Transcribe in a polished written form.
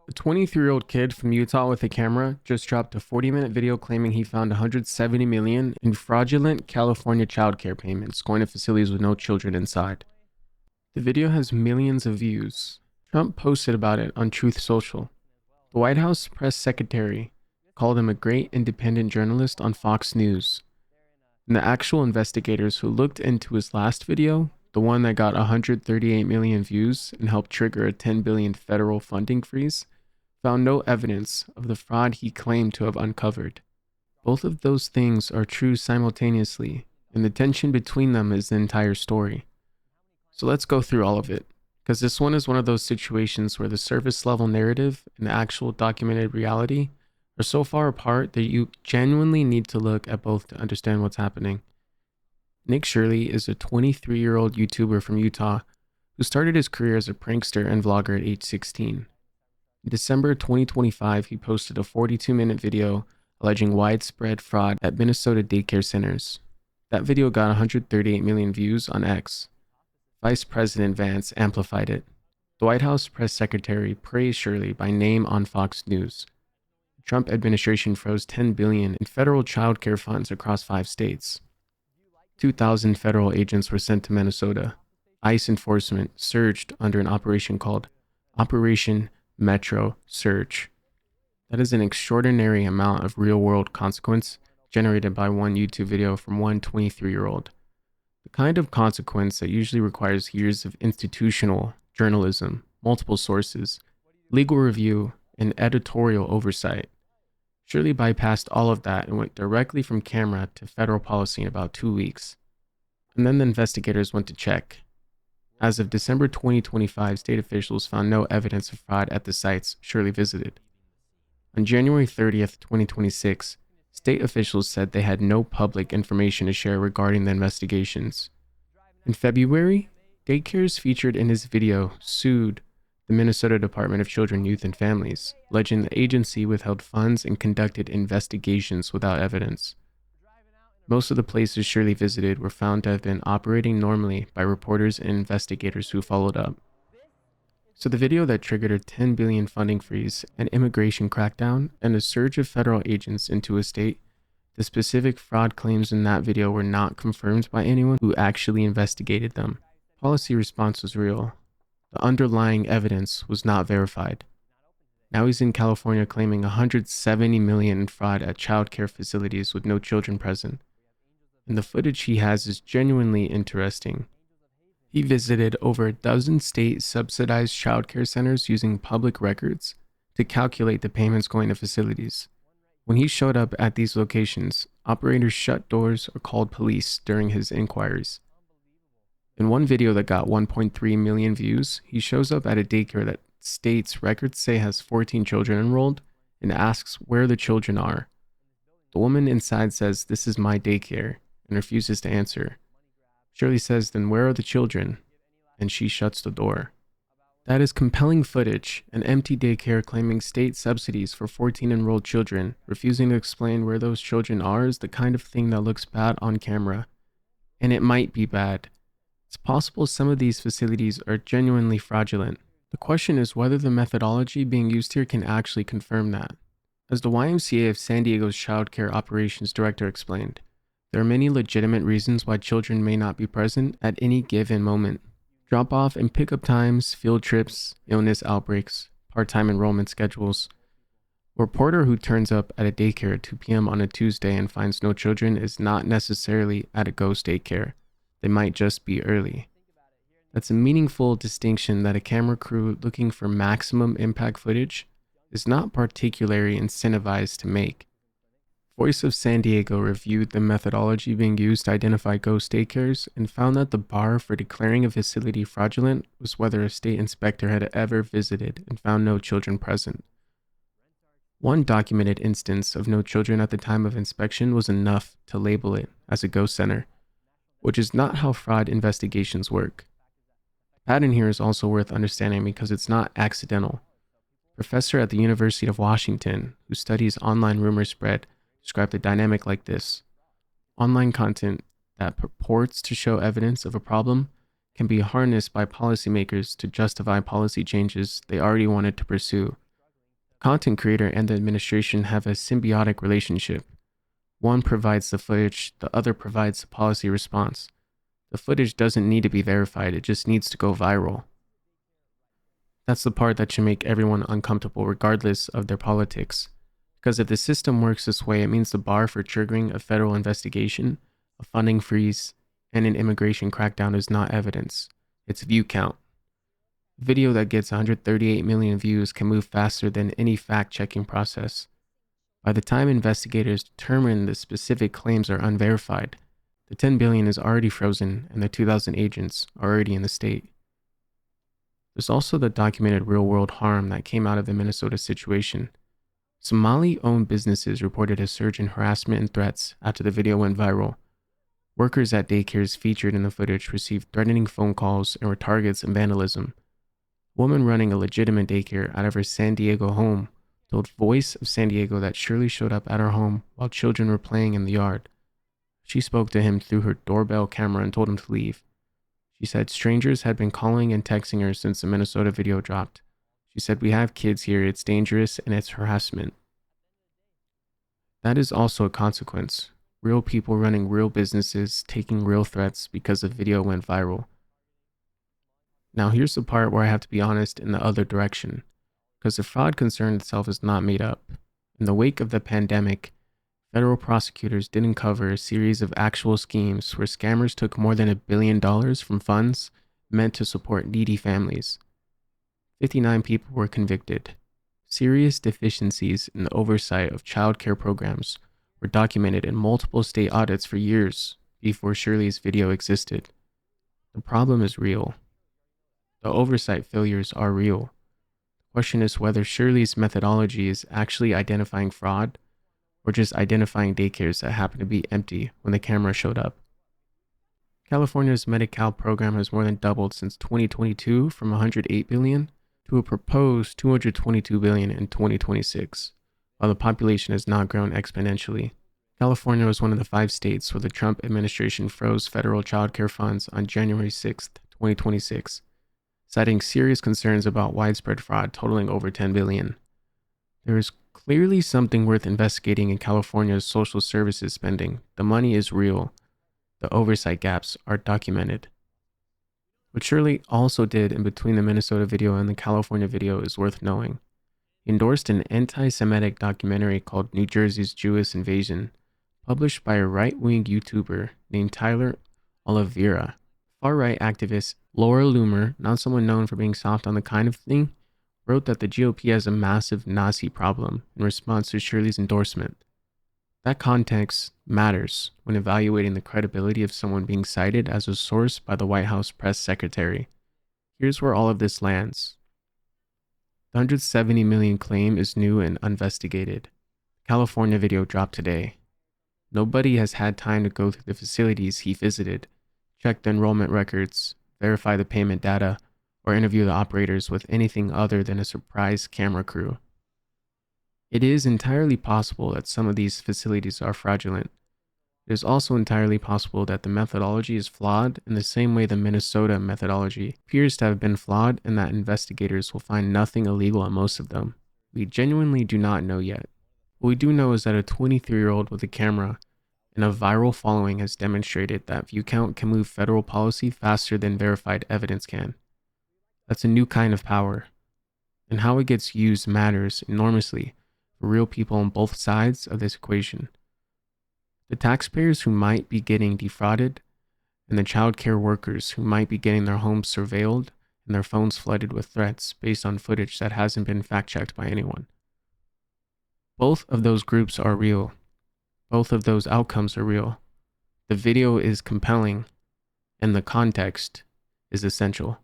A 23-year-old kid from Utah with a camera just dropped a 40-minute video claiming he found 170 million in fraudulent California childcare payments going to facilities with no children inside. The video has millions of views. Trump posted about it on Truth Social. The White House press secretary called him a great independent journalist on Fox News. And the actual investigators who looked into his last video, the one that got 138 million views and helped trigger a 10 billion federal funding freeze, found no evidence of the fraud he claimed to have uncovered. Both of those things are true simultaneously, and the tension between them is the entire story. So let's go through all of it, because this one is one of those situations where the surface level narrative and the actual documented reality are so far apart that you genuinely need to look at both to understand what's happening. Nick Shirley is a 23-year-old YouTuber from Utah who started his career as a prankster and vlogger at age 16. In December 2025, he posted a 42-minute video alleging widespread fraud at Minnesota daycare centers. That video got 138 million views on X. Vice President Vance amplified it. The White House press secretary praised Shirley by name on Fox News. The Trump administration froze $10 billion in federal child care funds across 5 states. 2,000 federal agents were sent to Minnesota. ICE enforcement surged under an operation called Operation Metro Surge. That is an extraordinary amount of real-world consequence generated by one YouTube video from one 23-year-old. The kind of consequence that usually requires years of institutional journalism, multiple sources, legal review, and editorial oversight. Shirley bypassed all of that and went directly from camera to federal policy in about 2 weeks. And then the investigators went to check. As of December 2025, state officials found no evidence of fraud at the sites Shirley visited. On January 30th, 2026, state officials said they had no public information to share regarding the investigations. In February, daycares featured in his video sued the Minnesota Department of Children, Youth, and Families, alleging the agency withheld funds and conducted investigations without evidence. Most of the places Shirley visited were found to have been operating normally by reporters and investigators who followed up. So the video that triggered a 10 billion funding freeze, an immigration crackdown, and a surge of federal agents into a state, the specific fraud claims in that video were not confirmed by anyone who actually investigated them. Policy response was real. The underlying evidence was not verified. Now he's in California claiming 170 million in fraud at childcare facilities with no children present. And the footage he has is genuinely interesting. He visited over a dozen state subsidized childcare centers using public records to calculate the payments going to facilities. When he showed up at these locations, operators shut doors or called police during his inquiries. In one video that got 1.3 million views, he shows up at a daycare that states records say has 14 children enrolled and asks where the children are. The woman inside says, "This is my daycare," and refuses to answer. Shirley says, "Then where are the children?" And she shuts the door. That is compelling footage. An empty daycare claiming state subsidies for 14 enrolled children, refusing to explain where those children are, is the kind of thing that looks bad on camera. And it might be bad. It's possible some of these facilities are genuinely fraudulent. The question is whether the methodology being used here can actually confirm that. As the YMCA of San Diego's Child Care Operations Director explained, there are many legitimate reasons why children may not be present at any given moment. Drop-off and pickup times, field trips, illness outbreaks, part-time enrollment schedules. A reporter who turns up at a daycare at 2 p.m. on a Tuesday and finds no children is not necessarily at a ghost daycare. They might just be early. That's a meaningful distinction that a camera crew looking for maximum impact footage is not particularly incentivized to make. Voice of San Diego reviewed the methodology being used to identify ghost daycares and found that the bar for declaring a facility fraudulent was whether a state inspector had ever visited and found no children present. One documented instance of no children at the time of inspection was enough to label it as a ghost center, which is not how fraud investigations work. The pattern here is also worth understanding because it's not accidental. A professor at the University of Washington, who studies online rumor spread, described the dynamic like this. Online content that purports to show evidence of a problem can be harnessed by policymakers to justify policy changes they already wanted to pursue. Content creator and the administration have a symbiotic relationship. One provides the footage, the other provides the policy response. The footage doesn't need to be verified, it just needs to go viral. That's the part that should make everyone uncomfortable regardless of their politics. Because if the system works this way, it means the bar for triggering a federal investigation, a funding freeze, and an immigration crackdown is not evidence. It's view count. A video that gets 138 million views can move faster than any fact-checking process. By the time investigators determine the specific claims are unverified, the 10 billion is already frozen and the 2,000 agents are already in the state. There's also the documented real-world harm that came out of the Minnesota situation. Somali-owned businesses reported a surge in harassment and threats after the video went viral. Workers at daycares featured in the footage received threatening phone calls and were targets of vandalism. A woman running a legitimate daycare out of her San Diego home told Voice of San Diego that Shirley showed up at her home while children were playing in the yard. She spoke to him through her doorbell camera and told him to leave. She said strangers had been calling and texting her since the Minnesota video dropped. She said, "We have kids here, it's dangerous and it's harassment." That is also a consequence. Real people running real businesses taking real threats because the video went viral. Now here's the part where I have to be honest in the other direction, because the fraud concern itself is not made up. In the wake of the pandemic, federal prosecutors did uncover a series of actual schemes where scammers took more than $1 billion from funds meant to support needy families. 59 people were convicted. Serious deficiencies in the oversight of childcare programs were documented in multiple state audits for years before Shirley's video existed. The problem is real. The oversight failures are real. The question is whether Shirley's methodology is actually identifying fraud or just identifying daycares that happen to be empty when the camera showed up. California's Medi-Cal program has more than doubled since 2022 from $108 billion to a proposed $222 billion in 2026, while the population has not grown exponentially. California was one of the 5 states where the Trump administration froze federal childcare funds on January 6, 2026, citing serious concerns about widespread fraud totaling over $10 billion. There is clearly something worth investigating in California's social services spending. The money is real. The oversight gaps are documented. What Shirley also did in between the Minnesota video and the California video is worth knowing. He endorsed an antisemitic documentary called New Jersey's Jewish Invasion, published by a right-wing YouTuber named Tyler Oliveira. Far-right activist Laura Loomer, not someone known for being soft on the kind of thing, wrote that the GOP has a massive Nazi problem in response to Shirley's endorsement. That context matters when evaluating the credibility of someone being cited as a source by the White House press secretary. Here's where all of this lands. The 170 million claim is new and uninvestigated. California video dropped today. Nobody has had time to go through the facilities he visited, check the enrollment records, verify the payment data, or interview the operators with anything other than a surprise camera crew. It is entirely possible that some of these facilities are fraudulent. It is also entirely possible that the methodology is flawed in the same way the Minnesota methodology appears to have been flawed, and that investigators will find nothing illegal on most of them. We genuinely do not know yet. What we do know is that a 23-year-old with a camera and a viral following has demonstrated that view count can move federal policy faster than verified evidence can. That's a new kind of power, and how it gets used matters enormously for real people on both sides of this equation. The taxpayers who might be getting defrauded, and the childcare workers who might be getting their homes surveilled and their phones flooded with threats based on footage that hasn't been fact-checked by anyone. Both of those groups are real. Both of those outcomes are real. The video is compelling, and the context is essential.